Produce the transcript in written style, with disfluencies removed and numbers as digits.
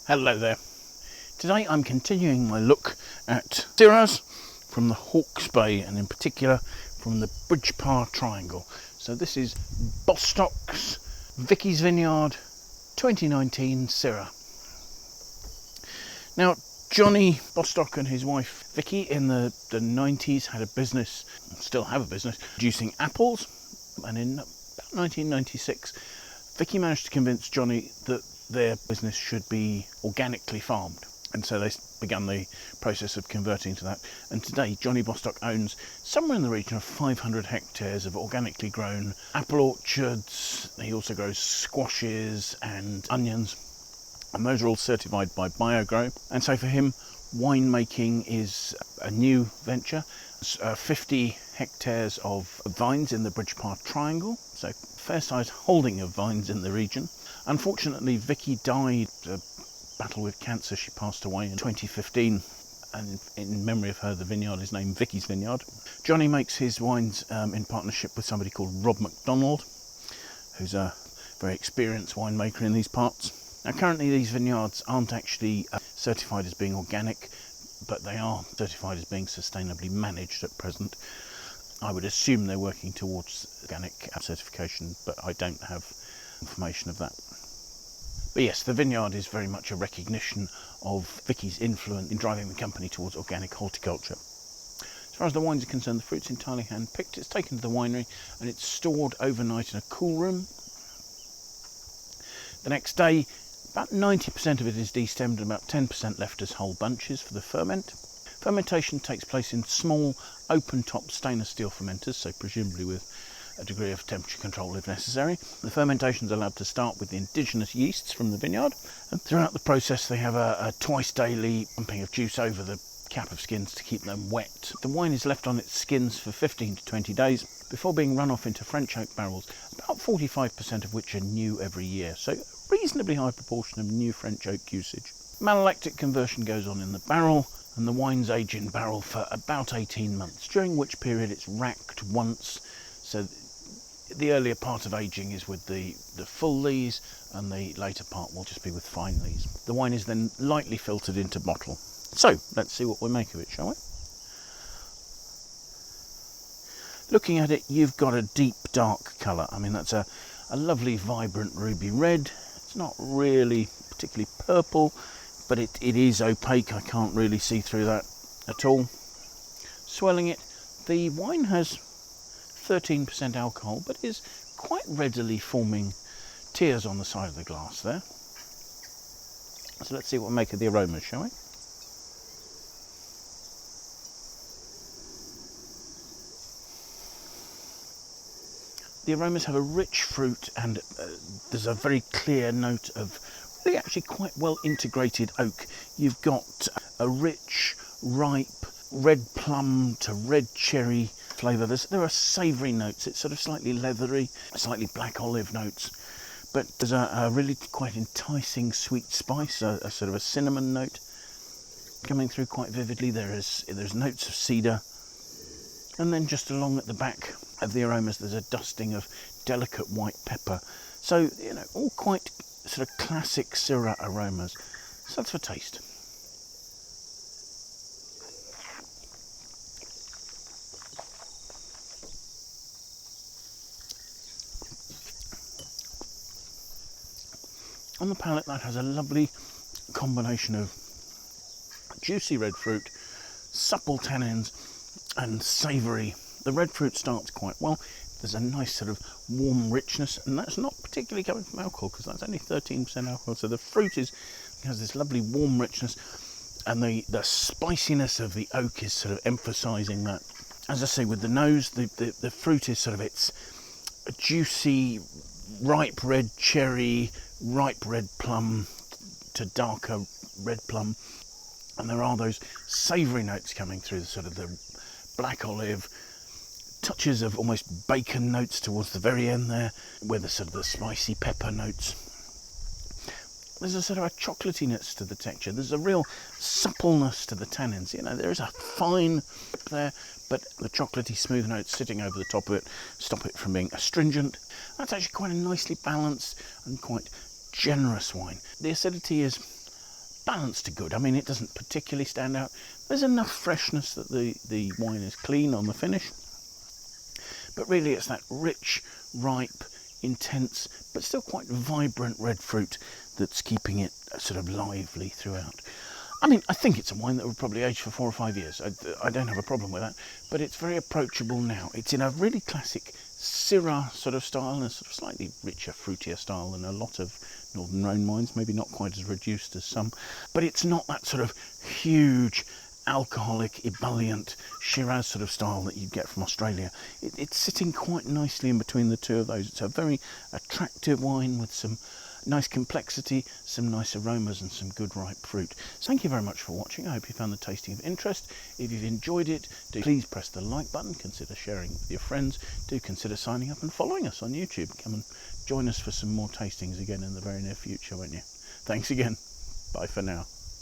Hello there. Today I'm continuing my look at Syrahs from the Hawke's Bay, and in particular from the Bridgepar Triangle. So this is Bostock's Vicky's Vineyard 2019 Syrah. Now, Johnny Bostock and his wife Vicki in the 90s had a business, still have a business, producing apples, and in about 1996 Vicki managed to convince Johnny that their business should be organically farmed, and so they began the process of converting to that. And today Johnny Bostock owns somewhere in the region of 500 hectares of organically grown apple orchards. He also grows squashes and onions, and those are all certified by Biogro. And so for him, winemaking is a new venture. 50 hectares of vines in the Bridgepar Triangle, so fair sized holding of vines in the region. Unfortunately, Vicki died a battle with cancer. She passed away in 2015, and in memory of her, the vineyard is named Vicky's Vineyard. Johnny makes his wines in partnership with somebody called Rob McDonald, who's a very experienced winemaker in these parts. Now, currently these vineyards aren't actually certified as being organic, but they are certified as being sustainably managed at present. I would assume they're working towards organic certification, but I don't have information of that. But yes, the vineyard is very much a recognition of Vicky's influence in driving the company towards organic horticulture. As far as the wines are concerned, the fruit's entirely hand-picked. It's taken to the winery and it's stored overnight in a cool room. The next day, about 90% of it is destemmed and about 10% left as whole bunches for the ferment. Fermentation takes place in small, open-top stainless steel fermenters, so presumably with a degree of temperature control if necessary. The fermentation is allowed to start with the indigenous yeasts from the vineyard, and throughout the process they have a twice daily pumping of juice over the cap of skins to keep them wet. The wine is left on its skins for 15 to 20 days before being run off into French oak barrels, about 45% of which are new every year, so a reasonably high proportion of new French oak usage. Malolactic conversion goes on in the barrel, and the wines age in barrel for about 18 months, during which period it's racked once. So the earlier part of aging is with the full lees, and the later part will just be with fine lees. The wine is then lightly filtered into bottle. So let's see what we make of it, shall we? Looking at it, you've got a deep dark colour. I mean, that's a lovely vibrant ruby red. It's not really particularly purple, but it is opaque. I can't really see through that at all. Swirling it, the wine has 13% alcohol, but is quite readily forming tears on the side of the glass there. So let's see what we make of the aromas, shall we? The aromas have a rich fruit, and there's a very clear note of really actually quite well integrated oak. You've got a rich, ripe, red plum to red cherry flavour. There are savoury notes. It's sort of slightly leathery, slightly black olive notes, but there's a really quite enticing sweet spice, a sort of a cinnamon note coming through quite vividly. There's notes of cedar, and then just along at the back of the aromas there's a dusting of delicate white pepper. So, you know, all quite sort of classic Syrah aromas. So that's for taste. On the palate, that has a lovely combination of juicy red fruit, supple tannins, and savoury. The red fruit starts quite well. There's a nice sort of warm richness, and that's not particularly coming from alcohol, because that's only 13% alcohol. So the fruit has this lovely warm richness, and the spiciness of the oak is sort of emphasising that. As I say, with the nose, the fruit is sort of its juicy, ripe red cherry, ripe red plum to darker red plum, and there are those savoury notes coming through, sort of the black olive, touches of almost bacon notes towards the very end there, with the sort of the spicy pepper notes. There's a sort of a chocolatiness to the texture. There's a real suppleness to the tannins. You know, there is a fine there, but the chocolatey smooth notes sitting over the top of it stop it from being astringent. That's actually quite a nicely balanced and quite generous wine. The acidity is balanced to good. I mean, it doesn't particularly stand out. There's enough freshness that the wine is clean on the finish. But really it's that rich, ripe, intense, but still quite vibrant red fruit that's keeping it sort of lively throughout. I mean, I think it's a wine that would probably age for 4 or 5 years. I don't have a problem with that, but it's very approachable now. It's in a really classic Syrah sort of style, and a sort of slightly richer, fruitier style than a lot of Northern Rhone wines, maybe not quite as reduced as some, but it's not that sort of huge, alcoholic, ebullient Shiraz sort of style that you get from Australia. It's sitting quite nicely in between the two of those. It's a very attractive wine with some nice complexity, some nice aromas and some good ripe fruit. So thank you very much for watching. I hope you found the tasting of interest. If you've enjoyed it, do please press the like button, consider sharing it with your friends, do consider signing up and following us on YouTube. Come and join us for some more tastings again in the very near future, won't you? Thanks again. Bye for now.